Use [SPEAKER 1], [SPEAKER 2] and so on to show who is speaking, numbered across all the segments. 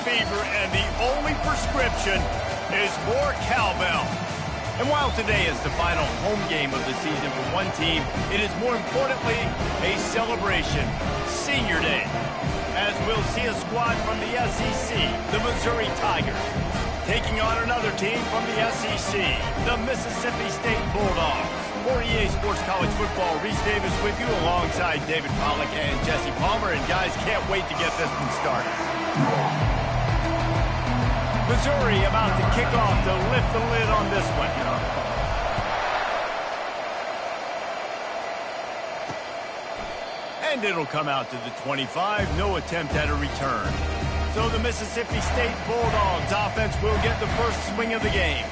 [SPEAKER 1] fever, and the only prescription is more cowbell. And while today is the final home game of the season for one team, it is more importantly a celebration, Senior Day, as we'll see a squad from the SEC, the Missouri Tigers, taking on another team from the SEC, the Mississippi State Bulldogs. For EA Sports College Football, Reese Davis with you alongside David Pollack and Jesse Palmer. And guys, can't wait to get this one started. Missouri about to kick off to lift the lid on this one. And it'll come out to the 25. No attempt at a return. So the Mississippi State Bulldogs offense will get the first swing of the game.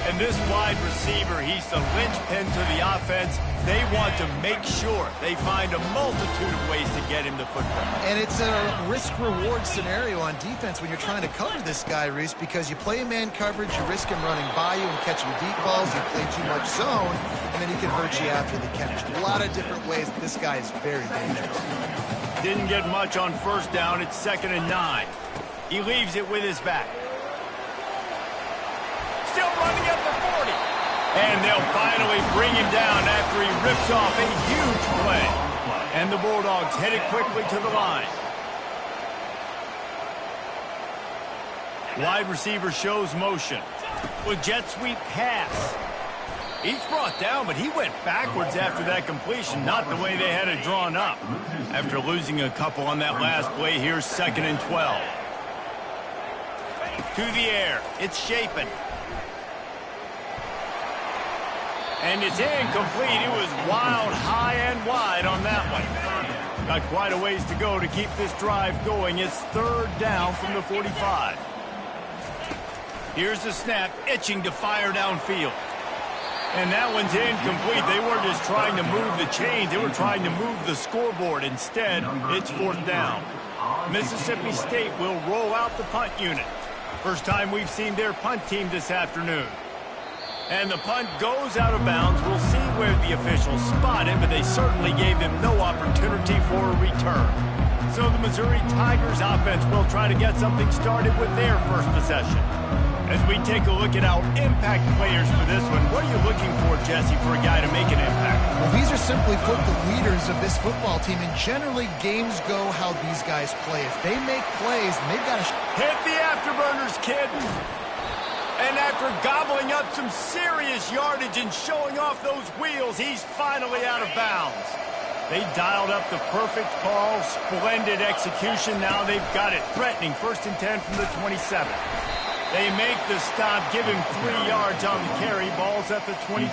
[SPEAKER 1] And this wide receiver, he's the linchpin to the offense. They want to make sure they find a multitude of ways to get him the football. And it's a risk-reward scenario on defense when you're trying to cover this guy, Reese, because you play man coverage, you risk him running by you and catching deep balls. You play too much zone, and then he can hurt you after the catch. A lot of different ways. This guy is very dangerous. Didn't get much on first down. It's 2nd and 9. He leaves it with his back. Still running at the 40. And they'll finally bring him down after he rips off a huge play. And the Bulldogs headed quickly to the line. Wide receiver shows motion. With jet sweep pass. He's brought down, but he went backwards after that completion, not the way they had it drawn up. After losing a couple on that last play, here's 2nd and 12. To the air. It's Shapen. And it's incomplete. It was wild, high and wide on that one. Got quite a ways to go to keep this drive going. It's 3rd down from the 45. Here's the snap, itching to fire downfield. And that one's incomplete. They weren't just trying to move the chains. They were trying to move the scoreboard. Instead, it's 4th down. Mississippi State will roll out the punt unit. First time we've seen their punt team this afternoon. And the punt goes out of bounds. We'll see where the officials spot him, but they certainly gave him no opportunity for a return. So the Missouri Tigers offense will try to get something started with their first possession. As we take a look at our impact players for this one, what are you looking for, Jesse, for a guy to make an impact?
[SPEAKER 2] Well, these are simply put the leaders of this football team, and generally games go how these guys play. If they make plays, then they've got to
[SPEAKER 1] hit the afterburners, kid. And after gobbling up some serious yardage and showing off those wheels, he's finally out of bounds. They dialed up the perfect call, splendid execution. Now they've got it, threatening 1st and 10 from the 27. They make the stop, give him 3 yards on the carry. Ball's at the 24.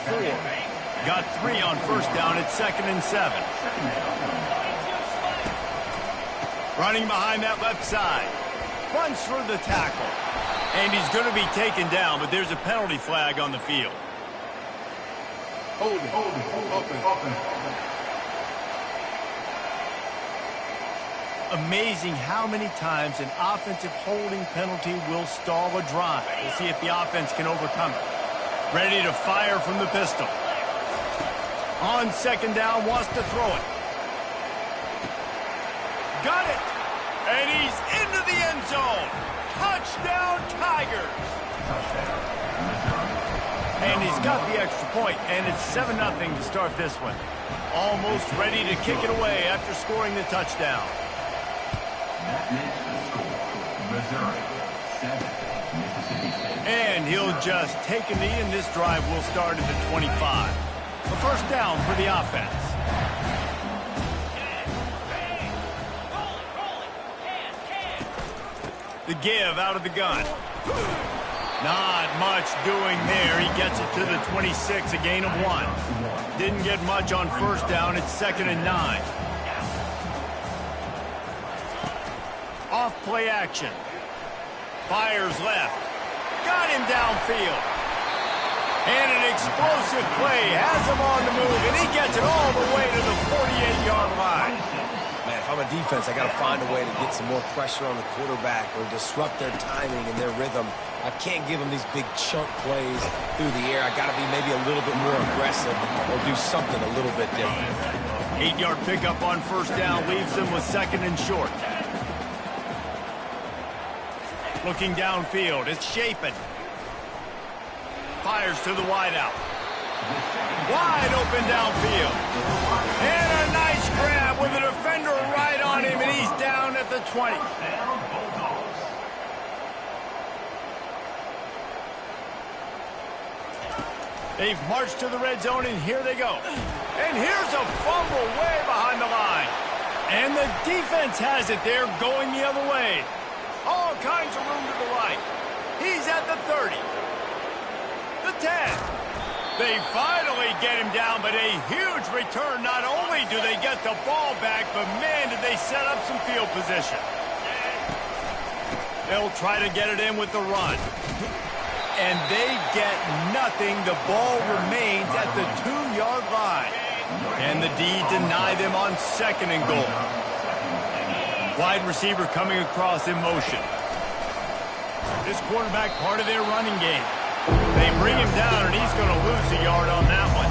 [SPEAKER 1] Got 3 on first down at 2nd and 7. Running behind that left side. Runs for the tackle. And he's going to be taken down, but there's a penalty flag on the field.
[SPEAKER 3] Hold it. Open.
[SPEAKER 1] Amazing how many times an offensive holding penalty will stall a drive. We'll see if the offense can overcome it. Ready to fire from the pistol. On 2nd down, wants to throw it. Got it! And he's into the end zone. Touchdown, Tigers! And he's got the extra point, and it's 7-0 to start this one. Almost ready to kick it away after scoring the touchdown. And he'll just take a knee, and this drive will start at the 25. A first down for the offense. The give out of the gun. Not much doing there. He gets it to the 26, a gain of 1. Didn't get much on first down. It's 2nd and 9. Off play action. Fires left. Got him downfield. And an explosive play has him on the move, and he gets it all the way to the 48-yard line.
[SPEAKER 4] Man, if I'm a defense, I got to find a way to get some more pressure on the quarterback or disrupt their timing and their rhythm. I can't give them these big chunk plays through the air. I got to be maybe a little bit more aggressive or do something a little bit different.
[SPEAKER 1] 8-yard pickup on first down leaves them with 2nd and short. Looking downfield, it's Shapen. Fires to the wideout. Wide open downfield. And a nice grab with a defender right on him, and he's down at the 20. They've marched to the red zone, and here they go. And here's a fumble way behind the line. And the defense has it there going the other way. All kinds of room to the right. He's at the 30. The 10. They finally get him down, but a huge return. Not only do they get the ball back, but man, did they set up some field position. They'll try to get it in with the run. And they get nothing. The ball remains at the 2-yard line. And the D deny them on 2nd and goal. Wide receiver coming across in motion. This quarterback part of their running game. They bring him down, and he's going to lose a yard on that one.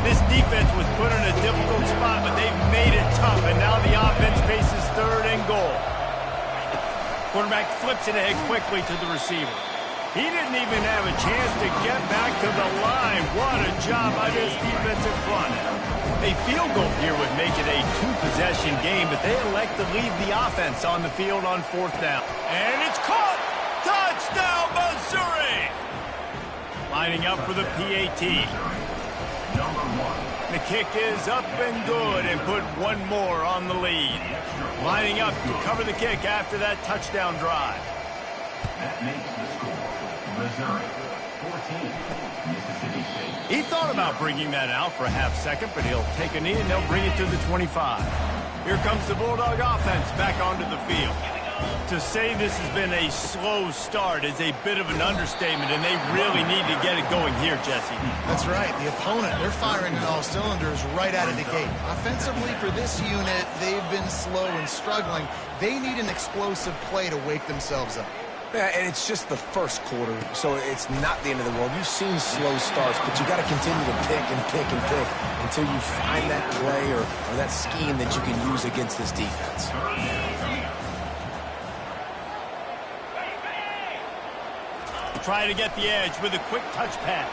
[SPEAKER 1] This defense was put in a difficult spot, but they've made it tough, and now the offense faces 3rd and goal. Quarterback flips it ahead quickly to the receiver. He didn't even have a chance to get back to the line. What a job by this defensive front. A field goal here would make it a 2-possession game, but they elect to leave the offense on the field on 4th down. And it's caught! Touchdown, Missouri! Lining up for the PAT. The kick is up and good, and put one more on the lead. Lining up to cover the kick after that touchdown drive.
[SPEAKER 5] That makes the score Missouri 14, Mississippi State.
[SPEAKER 1] He thought about bringing that out for a half-second, but he'll take a knee and they'll bring it to the 25. Here comes the Bulldog offense back onto the field. To say this has been a slow start is a bit of an understatement, and they really need to get it going here, Jesse.
[SPEAKER 2] That's right. The opponent, they're firing on all cylinders right out of the gate. Offensively, for this unit, they've been slow and struggling. They need an explosive play to wake themselves up.
[SPEAKER 4] Yeah, and it's just the first quarter, so it's not the end of the world. You've seen slow starts, but you got to continue to pick and pick and pick until you find that play or that scheme that you can use against this defense.
[SPEAKER 1] Try to get the edge with a quick touch pass.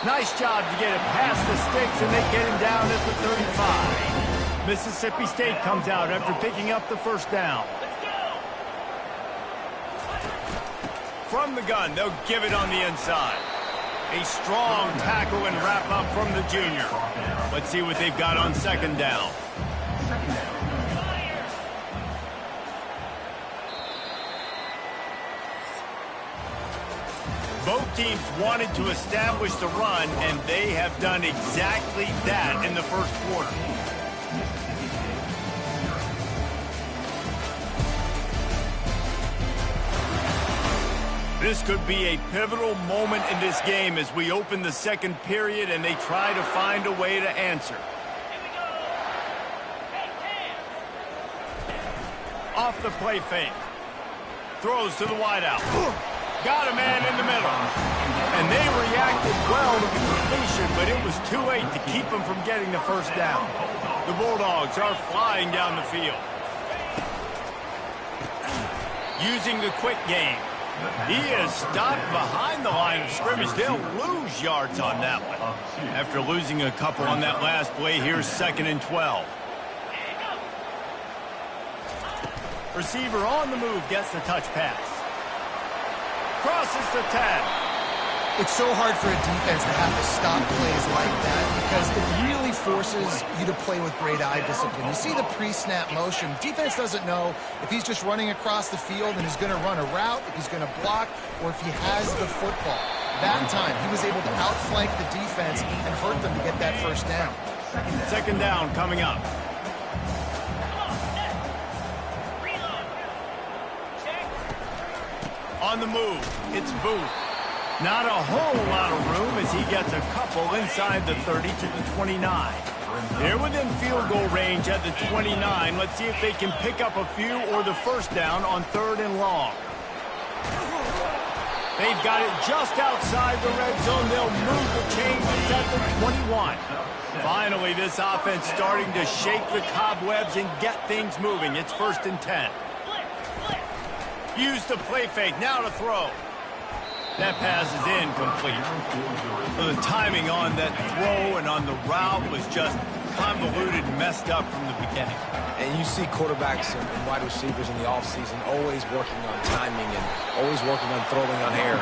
[SPEAKER 1] Nice job to get it past the sticks, and they get him down at the 35. Mississippi State comes out after picking up the 1st down. From the gun, they'll give it on the inside. A strong tackle and wrap up from the junior. Let's see what they've got on 2nd down. Both teams wanted to establish the run, and they have done exactly that in the 1st quarter. This could be a pivotal moment in this game as we open the 2nd period and they try to find a way to answer. Off the play fake. Throws to the wideout. Got a man in the middle. And they reacted well to the completion, but it was too late to keep them from getting the 1st down. The Bulldogs are flying down the field. Using the quick game. He is stopped behind the line of scrimmage. They'll lose yards on that one. After losing a couple on that last play, here's 2nd and 12. Receiver on the move gets the touch pass. Crosses the 10.
[SPEAKER 2] It's so hard for a defense to have to stop plays like that because it really forces you to play with great eye discipline. You see the pre-snap motion. Defense doesn't know if he's just running across the field and he's going to run a route, if he's going to block, or if he has the football. That time, he was able to outflank the defense and hurt them to get that 1st down.
[SPEAKER 1] 2nd down coming up. On the move, it's Booth. Not a whole lot of room as he gets a couple inside the 30 to the 29. They're within field goal range at the 29. Let's see if they can pick up a few or the 1st down on 3rd and long. They've got it just outside the red zone. They'll move the chains. It's at the 21. Finally, this offense starting to shake the cobwebs and get things moving. It's 1st and 10. Use the play fake. Now to throw. That pass is incomplete. The timing on that throw and on the route was just convoluted and messed up from the beginning.
[SPEAKER 4] And you see quarterbacks and wide receivers in the offseason always working on timing and always working on throwing on air.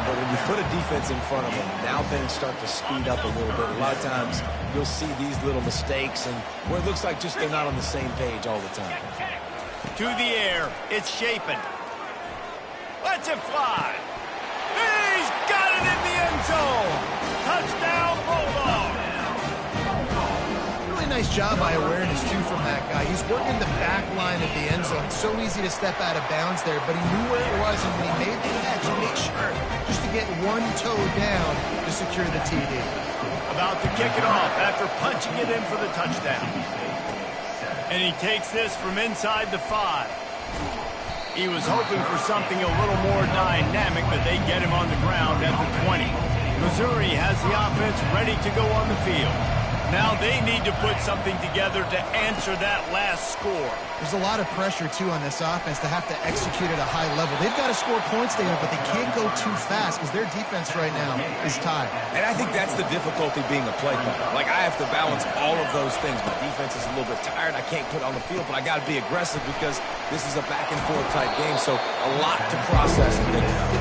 [SPEAKER 4] But when you put a defense in front of them, now things start to speed up a little bit. A lot of times you'll see these little mistakes and where it looks like just they're not on the same page all the time.
[SPEAKER 1] To the air. It's Shapen. Lets it fly. He's got it in the end zone. Touchdown, Bulldog.
[SPEAKER 2] Really nice job by awareness, too, from that guy. He's working the back line of the end zone. It's so easy to step out of bounds there, but he knew where it was, and when he made the catch, he made sure just to get one toe down to secure the TD.
[SPEAKER 1] About to kick it off after punching it in for the touchdown. And he takes this from inside the 5. He was hoping for something a little more dynamic, but they get him on the ground at the 20. Missouri has the offense ready to go on the field. Now they need to put something together to answer that last score.
[SPEAKER 2] There's a lot of pressure, too, on this offense to have to execute at a high level. They've got to score points there, but they can't go too fast because their defense right now is tied.
[SPEAKER 4] And I think that's the difficulty being a play caller. Like, I have to balance all of those things. My defense is a little bit tired. I can't put it on the field, but I got to be aggressive because this is a back-and-forth type game, so a lot to process and think about.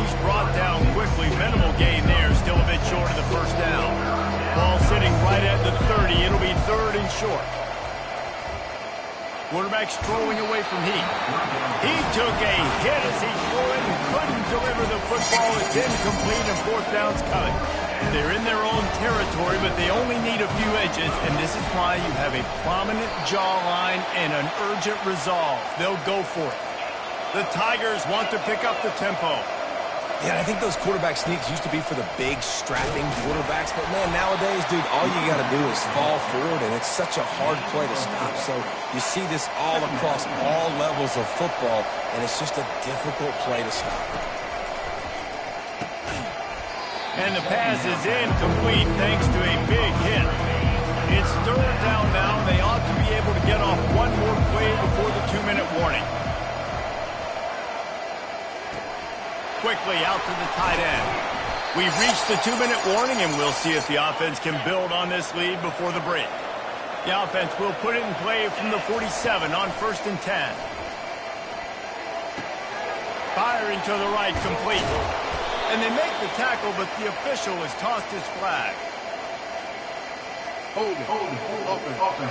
[SPEAKER 1] He's brought down quickly. Minimal gain there, still a bit short of the first down. Ball sitting right at the 30. It'll be 3rd and short. Quarterback's throwing away from Heath. He took a hit as he threw it and couldn't deliver the football. It's incomplete and 4th down's coming. They're in their own territory, but they only need a few edges, and this is why you have a prominent jawline and an urgent resolve. They'll go for it. The Tigers want to pick up the tempo.
[SPEAKER 4] Yeah, I think those quarterback sneaks used to be for the big, strapping quarterbacks. But, man, nowadays, dude, all you got to do is fall forward, and it's such a hard play to stop. So you see this all across all levels of football, and it's just a difficult play to stop.
[SPEAKER 1] And the pass is incomplete thanks to a big hit. It's 3rd down now, and they ought to be able to get off one more play before the 2-minute warning. Quickly out to the tight end. We've reached the 2-minute warning, and we'll see if the offense can build on this lead before the break. The offense will put it in play from the 47 on 1st and 10. Firing to the right, complete. And they make the tackle, but the official has tossed his flag.
[SPEAKER 3] Hold it. Open.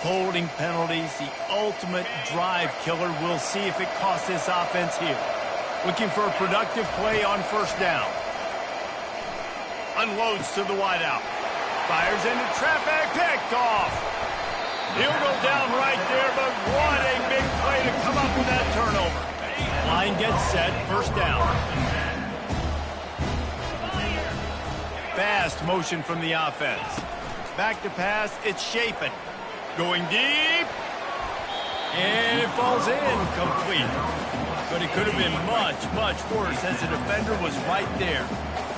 [SPEAKER 1] Holding penalties, the ultimate drive killer. We'll see if it costs this offense here. Looking for a productive play on 1st down. Unloads to the wideout. Fires into traffic, picked off. He'll go down right there, but what a big play to come up with that turnover. Line gets set, 1st down. Fast motion from the offense. Back to pass, it's Shapen. Going deep, and it falls incomplete. But it could have been much, much worse as the defender was right there.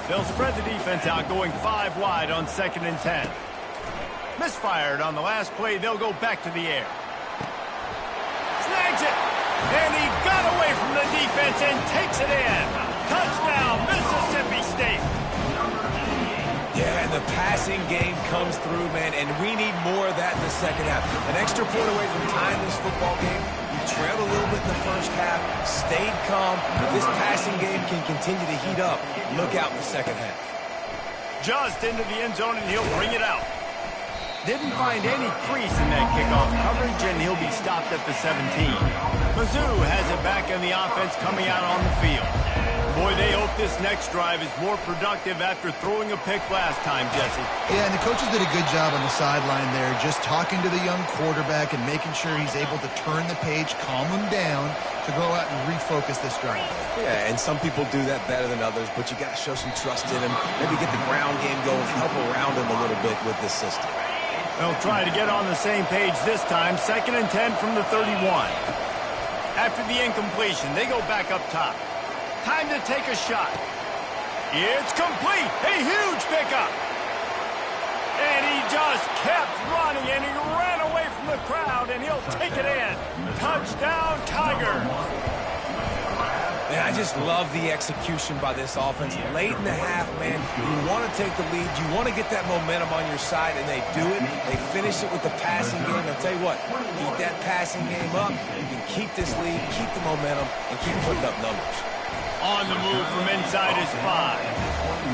[SPEAKER 1] They'll spread the defense out, going 5 wide on 2nd and 10. Misfired on the last play. They'll go back to the air. Snags it, and he got away from the defense and takes it in. Touchdown, Mississippi State.
[SPEAKER 4] Yeah, and the passing game comes through, man, and we need more of that in the second half. An extra point away from tying this football game. You trailed a little bit in the first half, stayed calm, but this passing game can continue to heat up. Look out in the second half.
[SPEAKER 1] Just into the end zone, and he'll bring it out. Didn't find any crease in that kickoff coverage, and he'll be stopped at the 17. Mizzou has it back in the offense coming out on the field. Boy, they hope this next drive is more productive after throwing a pick last time, Jesse.
[SPEAKER 2] Yeah, and the coaches did a good job on the sideline there, just talking to the young quarterback and making sure he's able to turn the page, calm him down, to go out and refocus this drive.
[SPEAKER 4] Yeah, and some people do that better than others, but you got to show some trust in him. Maybe get the ground game going, help around him a little bit with this system.
[SPEAKER 1] They'll try to get on the same page this time. 2nd and 10 from the 31. After the incompletion, they go back up top. Time to take a shot. It's complete. A huge pickup. And he just kept running, and he ran away from the crowd, and he'll take it in. Touchdown, Tigers.
[SPEAKER 4] And I just love the execution by this offense. Late in the half, man, you want to take the lead. You want to get that momentum on your side, and they do it. They finish it with the passing game. I'll tell you what, keep that passing game up. You can keep this lead, keep the momentum, and keep putting up numbers.
[SPEAKER 1] On the move from inside his 5.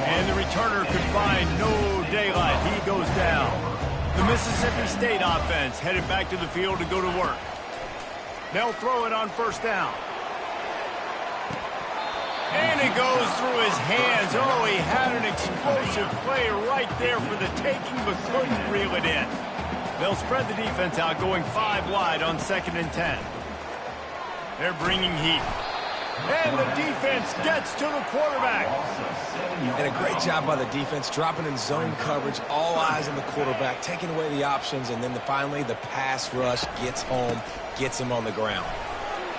[SPEAKER 1] And the returner could find no daylight. He goes down. The Mississippi State offense headed back to the field to go to work. They'll throw it on first down. And it goes through his hands. Oh, he had an explosive play right there for the taking, but couldn't reel it in. They'll spread the defense out, going 5 wide on 2nd and 10. They're bringing heat. And the defense gets to the quarterback.
[SPEAKER 4] And a great job by the defense, dropping in zone coverage, all eyes on the quarterback, taking away the options, and then finally the pass rush gets home, gets him on the ground.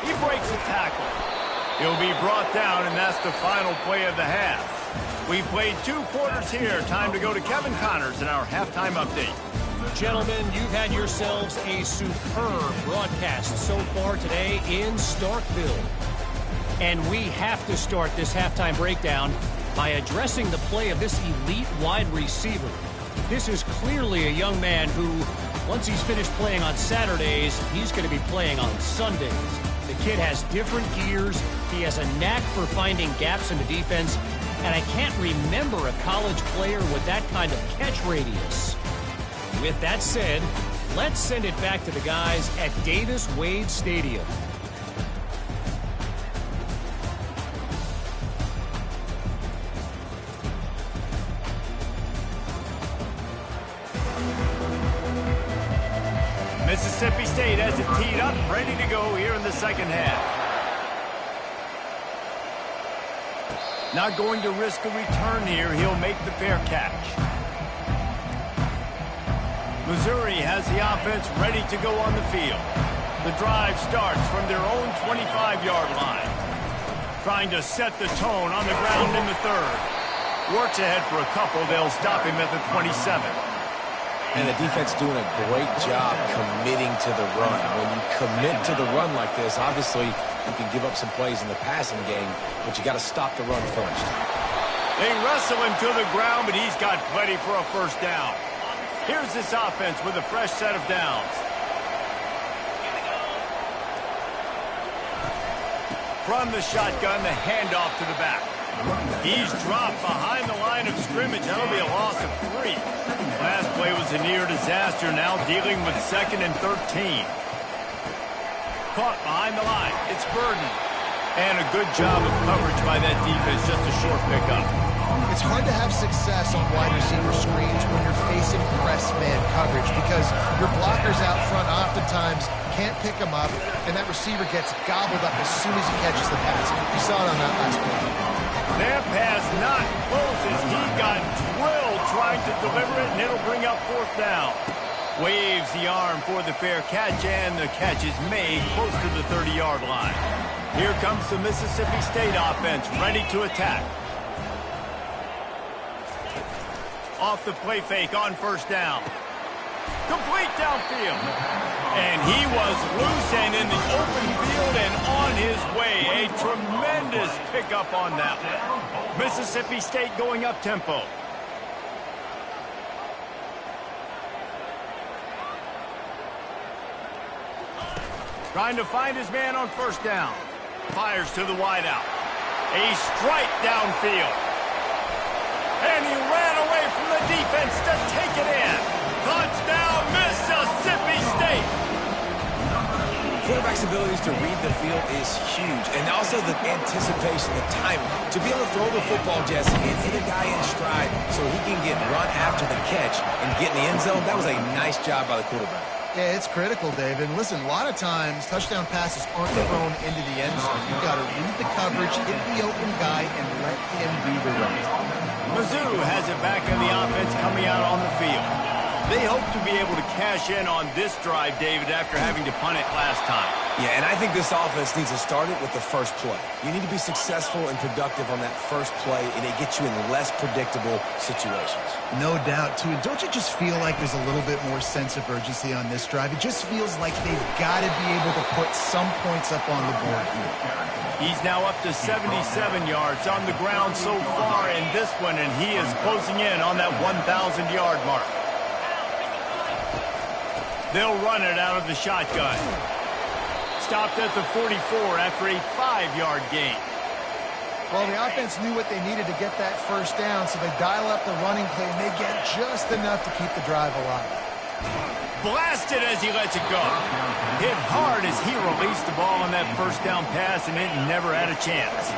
[SPEAKER 1] He breaks a tackle. He'll be brought down, and that's the final play of the half. We've played 2 quarters here. Time to go to Kevin Connors in our halftime update.
[SPEAKER 6] Gentlemen, you've had yourselves a superb broadcast so far today in Starkville. And we have to start this halftime breakdown by addressing the play of this elite wide receiver. This is clearly a young man who, once he's finished playing on Saturdays, he's going to be playing on Sundays. The kid has different gears. He has a knack for finding gaps in the defense. And I can't remember a college player with that kind of catch radius. With that said, let's send it back to the guys at Davis-Wade Stadium.
[SPEAKER 1] Mississippi State has it teed up, ready to go here in the second half. Not going to risk a return here. He'll make the fair catch. Missouri has the offense ready to go on the field. The drive starts from their own 25-yard line. Trying to set the tone on the ground in the 3rd. Works ahead for a couple. They'll stop him at the 27.
[SPEAKER 4] And the defense doing a great job committing to the run. When you commit to the run like this, obviously you can give up some plays in the passing game, but you got to stop the run first.
[SPEAKER 1] They wrestle him to the ground, but he's got plenty for a first down. Here's this offense with a fresh set of downs. From the shotgun, the handoff to the back. He's dropped behind the line of scrimmage. That'll be a loss of 3. Last play was a near disaster. Now dealing with 2nd and 13. Caught behind the line. It's Burden. And a good job of coverage by that defense. Just a short pickup.
[SPEAKER 2] It's hard to have success on wide receiver screens when you're facing press man coverage because your blockers out front oftentimes can't pick them up, and that receiver gets gobbled up as soon as he catches the pass. You saw it on that last play.
[SPEAKER 1] That pass not close as he got drilled trying to deliver it, and it'll bring up 4th down. Waves the arm for the fair catch, and the catch is made close to the 30-yard line. Here comes the Mississippi State offense ready to attack. Off the play fake on first down. Complete downfield. And he was loose and in the open field and on his way. A tremendous pickup on that one. Mississippi State going up tempo. Trying to find his man on first down. Fires to the wideout. A strike downfield. And he ran away from the defense to take it in. Touchdown, Mississippi State.
[SPEAKER 4] Quarterback's abilities to read the field is huge. And also the anticipation, the timing. To be able to throw the football, Jesse, and hit a guy in stride so he can get run after the catch and get in the end zone, that was a nice job by the quarterback.
[SPEAKER 2] Yeah, it's critical, David. Listen, a lot of times touchdown passes aren't thrown into the end zone. You've got to read the coverage, hit the open guy, and let him do the rest.
[SPEAKER 1] Mizzou has it back in the offense coming out on the field. They hope to be able to cash in on this drive, David, after having to punt it last time.
[SPEAKER 4] Yeah, and I think this offense needs to start it with the first play. You need to be successful and productive on that first play, and it gets you in less predictable situations.
[SPEAKER 2] No doubt, too. And don't you just feel like there's a little bit more sense of urgency on this drive? It just feels like they've got to be able to put some points up on the board here.
[SPEAKER 1] He's now up to 77 yards on the ground so far in this one, and he is closing in on that 1,000-yard mark. They'll run it out of the shotgun. Stopped at the 44 after a 5-yard gain.
[SPEAKER 2] Well, the offense knew what they needed to get that first down, so they dial up the running play, and they get just enough to keep the drive alive.
[SPEAKER 1] Blasted as he lets it go. Hit hard as he released the ball on that first down pass, and it never had a chance.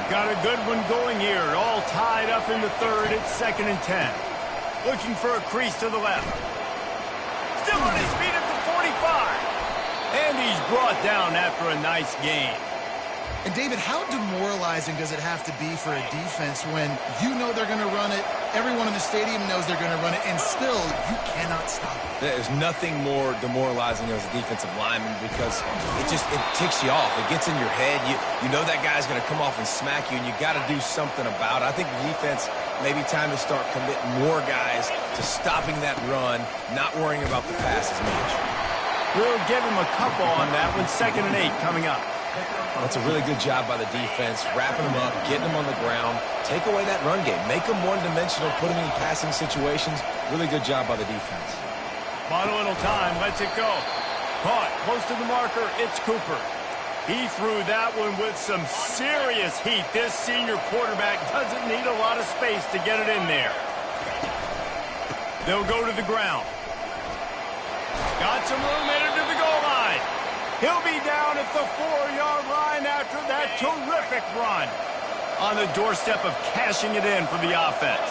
[SPEAKER 1] Got a good one going here. All tied up in the third. It's 2nd and 10. Looking for a crease to the left. Still on his feet at the 45. And he's brought down after a nice gain.
[SPEAKER 2] And, David, how demoralizing does it have to be for a defense when you know they're going to run it, everyone in the stadium knows they're going to run it, and still you cannot stop it?
[SPEAKER 4] There's nothing more demoralizing as a defensive lineman because it ticks you off. It gets in your head. You know that guy's going to come off and smack you, and you got to do something about it. I think the defense, maybe time to start committing more guys to stopping that run, not worrying about the pass as much.
[SPEAKER 1] We'll give him a couple on that one. 2nd and 8 coming up.
[SPEAKER 4] That's a really good job by the defense, wrapping them up, getting them on the ground. Take away that run game. Make them one-dimensional, put them in passing situations. Really good job by the defense.
[SPEAKER 1] Bought a little time, lets it go. Caught, close to the marker, it's Cooper. He threw that one with some serious heat. This senior quarterback doesn't need a lot of space to get it in there. They'll go to the ground. Got some room headed to the goal line. He'll be down at the 4-yard line after that terrific run. On the doorstep of cashing it in for the offense.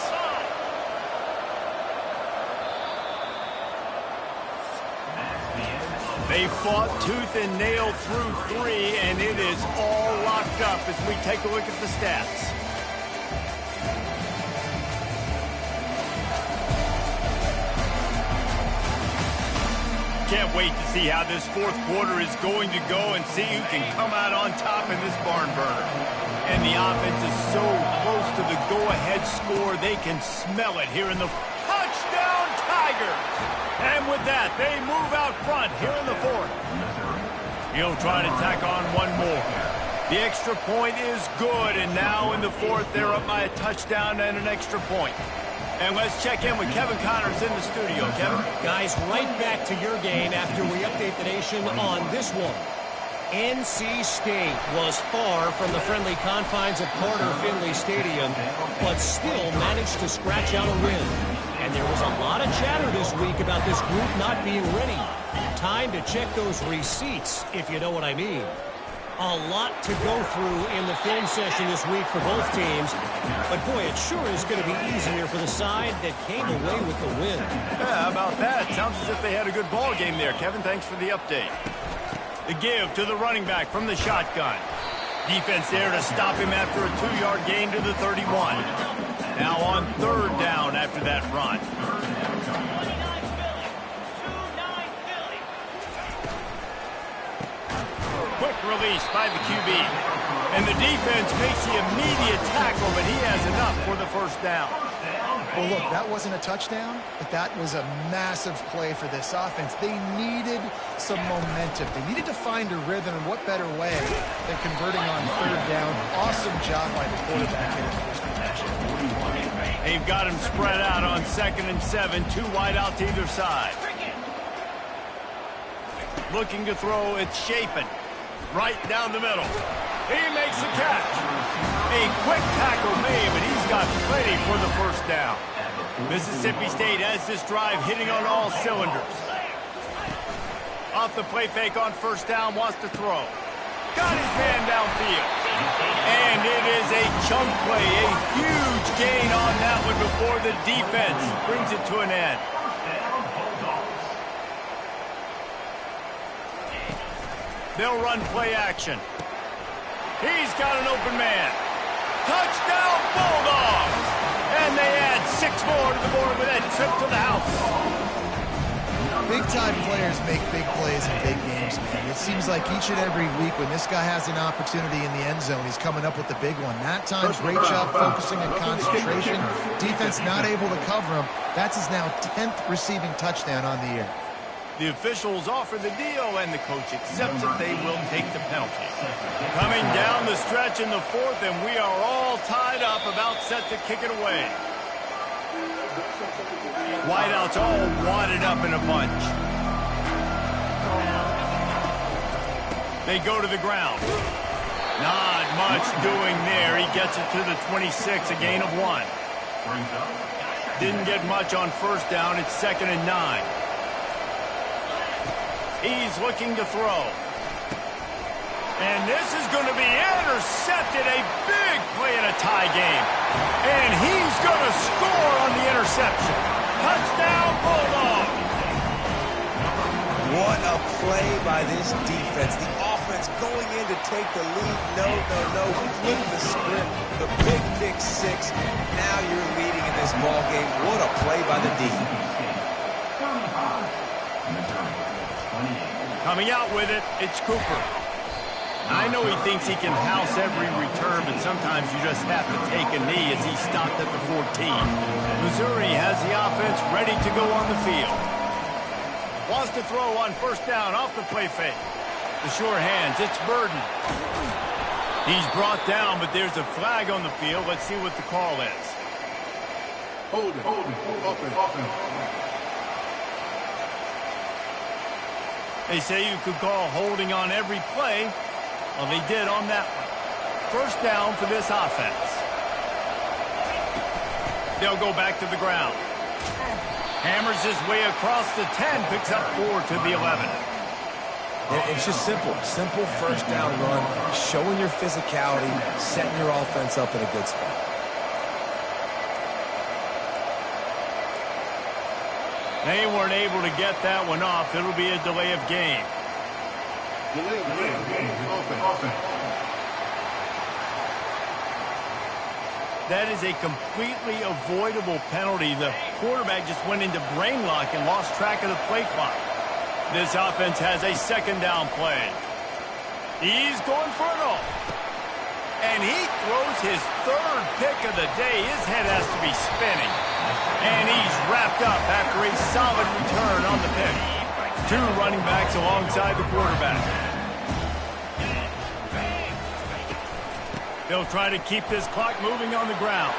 [SPEAKER 1] They fought tooth and nail through 3, and it is all locked up as we take a look at the stats. Can't wait to see how this fourth quarter is going to go and see who can come out on top in this barn burner. And the offense is so close to the go-ahead score, they can smell it here in the touchdown Tigers. And with that, they move out front here in the fourth. He'll try to tack on one more. The extra point is good, and now in the fourth, they're up by a touchdown and an extra point. And let's check in with Kevin Connors in the studio. Kevin?
[SPEAKER 6] Guys, right back to your game after we update the nation on this one. NC State was far from the friendly confines of Carter Finley Stadium, but still managed to scratch out a win. And there was a lot of chatter this week about this group not being ready. Time to check those receipts, if you know what I mean. A lot to go through in the film session this week for both teams. But, boy, it sure is going to be easier for the side that came away with the win.
[SPEAKER 1] Yeah, how about that? Sounds as if they had a good ball game there. Kevin, thanks for the update. The give to the running back from the shotgun. Defense there to stop him after a 2-yard gain to the 31. Now on 3rd down after that run. Quick release by the QB. And the defense makes the immediate tackle, but he has enough for the first down.
[SPEAKER 2] Well, look, that wasn't a touchdown, but that was a massive play for this offense. They needed some momentum. They needed to find a rhythm, and what better way than converting on 3rd down. Awesome job by the quarterback in this possession.
[SPEAKER 1] They've got him spread out on 2nd and 7, 2 wide out to either side. Looking to throw, it's Chapin. Right down the middle. He makes the catch. A quick tackle made, but he's got plenty for the first down. Mississippi State has this drive hitting on all cylinders. Off the play fake on 1st down, wants to throw. Got his man downfield. And it is a chunk play, a huge gain on that one before the defense brings it to an end. They'll run play action. He's got an open man. Touchdown Bulldogs! And they add 6 more to the board with that trip to the house.
[SPEAKER 2] Big-time players make big plays in big games, man. It seems like each and every week when this guy has an opportunity in the end zone, he's coming up with the big one. That time, great job focusing on concentration. Defense not able to cover him. That's his now 10th receiving touchdown on the year.
[SPEAKER 1] The officials offer the deal, and the coach accepts it. They will take the penalty. Coming down the stretch in the fourth, and we are all tied up, about set to kick it away. Wideouts all wadded up in a bunch. They go to the ground. Not much doing there. He gets it to the 26, a gain of 1. Didn't get much on first down. It's 2nd and 9. He's looking to throw. And this is going to be intercepted. A big play in a tie game. And he's going to score on the interception. Touchdown, Bulldogs.
[SPEAKER 4] What a play by this defense. The offense going in to take the lead. No. Flip the script. The big pick 6. Now you're leading in this ball game. What a play by the D.
[SPEAKER 1] Coming out with it, it's Cooper. I know he thinks he can house every return, but sometimes you just have to take a knee as he stopped at the 14. Missouri has the offense ready to go on the field. Wants to throw on first down off the play fake. The sure hands, it's Burden. He's brought down, but there's a flag on the field. Let's see what the call is.
[SPEAKER 3] Holding. Offense.
[SPEAKER 1] They say you could call holding on every play. Well, they did on that one. First down for this offense. They'll go back to the ground. Hammers his way across the 10, picks up 4 to the 11.
[SPEAKER 4] It's just simple first down run, showing your physicality, setting your offense up in a good spot.
[SPEAKER 1] They weren't able to get that one off. It'll be a delay of game. That is a completely avoidable penalty. The quarterback just went into brain lock and lost track of the play clock. This offense has a 2nd down play. He's going for it all. And he throws his 3rd pick of the day. His head has to be spinning. And he's wrapped up after a solid return on the pick. 2 running backs alongside the quarterback. They'll try to keep this clock moving on the ground.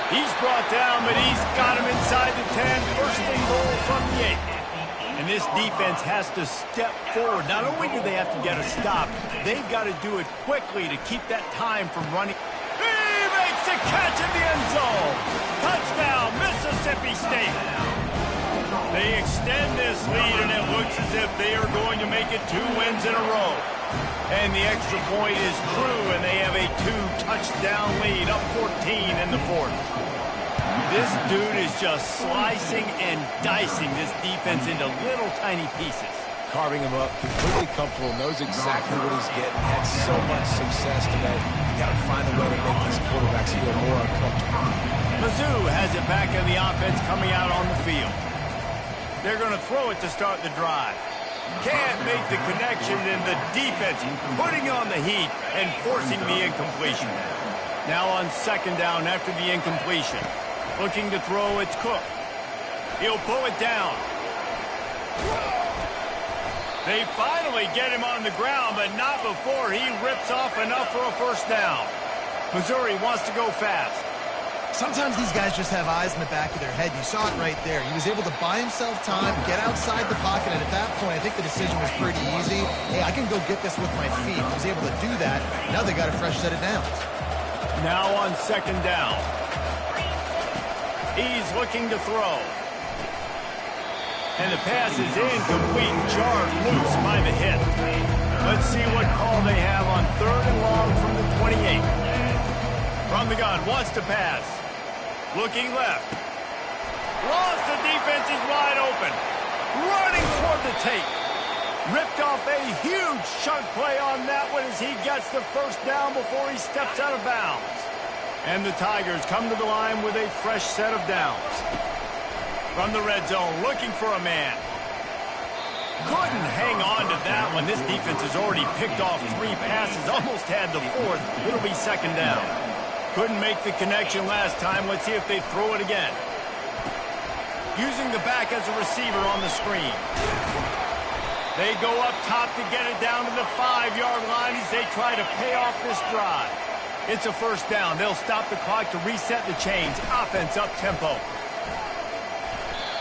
[SPEAKER 1] He's brought down, but he's got him inside the 10. First and goal from the 8. And this defense has to step forward. Not only do they have to get a stop, they've got to do it quickly to keep that time from running. He makes the catch in the end zone. Touchdown, Mississippi State. They extend this lead, and it looks as if they are going to make it 2 wins in a row. And the extra point is true, and they have a 2-touchdown lead, up 14 in the 4th. This dude is just slicing and dicing this defense into little tiny pieces.
[SPEAKER 4] Carving him up, completely comfortable, knows exactly what he's getting, had so much success today. You got to find a way to make these quarterbacks feel more uncomfortable.
[SPEAKER 1] Mizzou has it back in the offense coming out on the field. They're going to throw it to start the drive. Can't make the connection, and the defense putting on the heat and forcing the incompletion. Now on 2nd down after the incompletion. Looking to throw, it's Cook. He'll pull it down. They finally get him on the ground, but not before he rips off enough for a first down. Missouri wants to go fast.
[SPEAKER 2] Sometimes these guys just have eyes in the back of their head. You saw it right there. He was able to buy himself time, get outside the pocket, and at that point, I think the decision was pretty easy. Hey, I can go get this with my feet. He was able to do that. Now they got a fresh set of downs.
[SPEAKER 1] Now on 2nd down. He's looking to throw. And the pass is incomplete, jarred loose by the hit. Let's see what call they have on 3rd and long from the 28. From the gun, wants to pass. Looking left. Lost, the defense is wide open. Running toward the tape. Ripped off a huge chunk play on that one as he gets the first down before he steps out of bounds. And the Tigers come to the line with a fresh set of downs. From the red zone, looking for a man. couldn't hang on to that one. This defense has already picked off 3 passes, almost had the 4th. It'll be 2nd down. Couldn't make the connection last time. Let's see if they throw it again. Using the back as a receiver on the screen. They go up top to get it down to the 5-yard line as they try to pay off this drive. It's a 1st down. They'll stop the clock to reset the chains. Offense up tempo.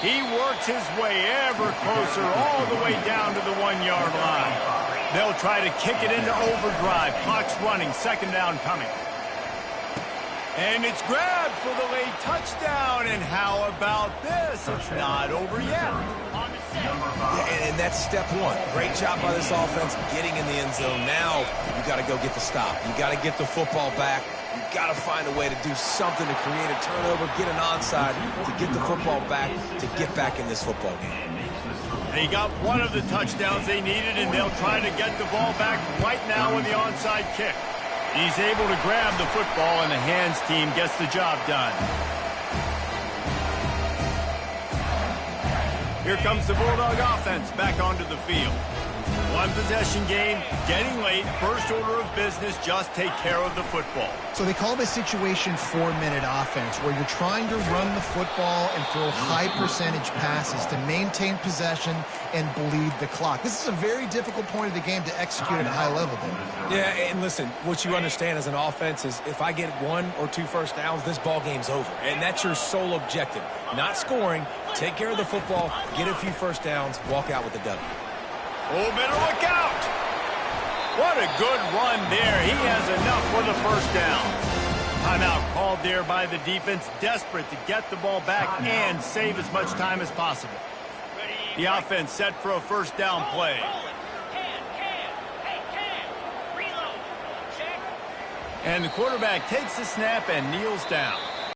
[SPEAKER 1] He works his way ever closer all the way down to the 1-yard line. They'll try to kick it into overdrive. Clock's running. 2nd down coming. And it's grabbed for the late touchdown. And how about this? It's not over yet.
[SPEAKER 4] And that's step 1. Great job by this offense getting in the end zone. Now you got to go get the stop. You got to get the football back. You got to find a way to do something to create a turnover, get an onside, to get the football back, to get back in this football game.
[SPEAKER 1] They got one of the touchdowns they needed, and they'll try to get the ball back right now with the onside kick. He's able to grab the football, and the hands team gets the job done. Here comes the Bulldog offense back onto the field. 1-possession game, getting late, first order of business, just take care of the football.
[SPEAKER 2] So they call this situation 4-minute offense, where you're trying to run the football and throw high percentage passes to maintain possession and bleed the clock. This is a very difficult point of the game to execute at a high level, though.
[SPEAKER 4] Yeah, and listen, what you understand as an offense is if I get 1 or 2 first downs, this ball game's over. And that's your sole objective. Not scoring, take care of the football, get a few first downs, walk out with the W.
[SPEAKER 1] Oh, better look out! What a good run there. He has enough for the 1st down. Timeout called there by the defense, desperate to get the ball back and save as much time as possible. The offense set for a 1st down play. And the quarterback takes the snap and kneels down.